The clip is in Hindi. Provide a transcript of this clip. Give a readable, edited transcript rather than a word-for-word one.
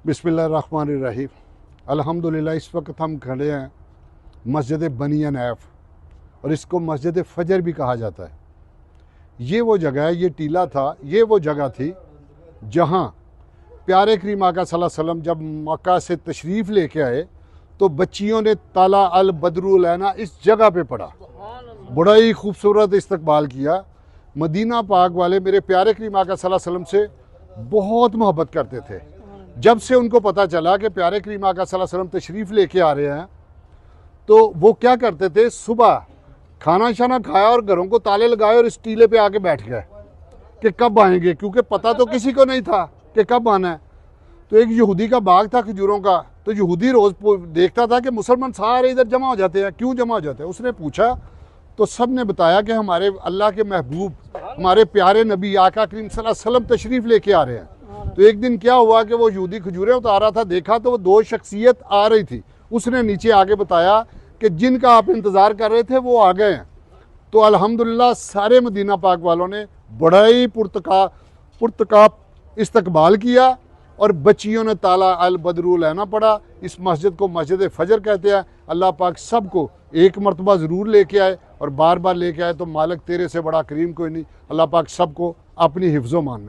बिस्मिल्लाहिर्रहमानिर्रहीम। अल्हम्दुलिल्लाह इस वक्त हम खड़े हैं मस्जिद बनी नैफ, और इसको मस्जिद फ़जर भी कहा जाता है। ये वो जगह है, ये टीला था, ये वो जगह थी जहाँ प्यारे करीम आका सल्लल्लाहु अलैहि वसल्लम जब मक्का से तशरीफ़ लेके आए तो बच्चियों ने ताला अल बदरुल ऐना इस जगह पे पढ़ा। बड़ा ही खूबसूरत इस्तकबाल किया। मदीना पाक वाले मेरे प्यारे करीम आका सल्लल्लाहु अलैहि वसल्लम से बहुत मोहब्बत करते थे। जब से उनको पता चला कि प्यारे करीम आका सल्लल्लाहु अलैहि वसल्लम तशरीफ़ लेके आ रहे हैं तो वो क्या करते थे, सुबह खाना शाना खाया और घरों को ताले लगाए और इस टीले पे आके बैठ गए कि कब आएंगे, क्योंकि पता तो किसी को नहीं था कि कब आना है। तो एक यहूदी का बाग था खजूरों का, तो यहूदी रोज़ देखता था कि मुसलमान सारे इधर जमा हो जाते हैं, क्यों जमा हो जाते हैं। उसने पूछा तो सब ने बताया कि हमारे अल्लाह के महबूब, हमारे प्यारे नबी आका करीम सल्लल्लाहु अलैहि वसल्लम तशरीफ़ लेके आ रहे हैं। तो एक दिन क्या हुआ कि वो यहूदी खजूरें उतारा था, देखा तो वो दो शख्सियत आ रही थी। उसने नीचे आके बताया कि जिनका आप इंतज़ार कर रहे थे वो आ गए हैं। तो अल्हम्दुलिल्लाह सारे मदीना पाक वालों ने बड़ा ही पुरतकाब इस्तकबाल किया और बच्चियों ने ताला अल बदरुल ऐना पढ़ा। इस मस्जिद को मस्जिद फ़जर कहते हैं। अल्लाह पाक सबको एक मरतबा ज़रूर लेके आए और बार बार लेके आए तो मालिक तेरे से बड़ा करीम कोई नहीं। अल्लाह पाक सबको अपनी हिफ्ज़ो मान।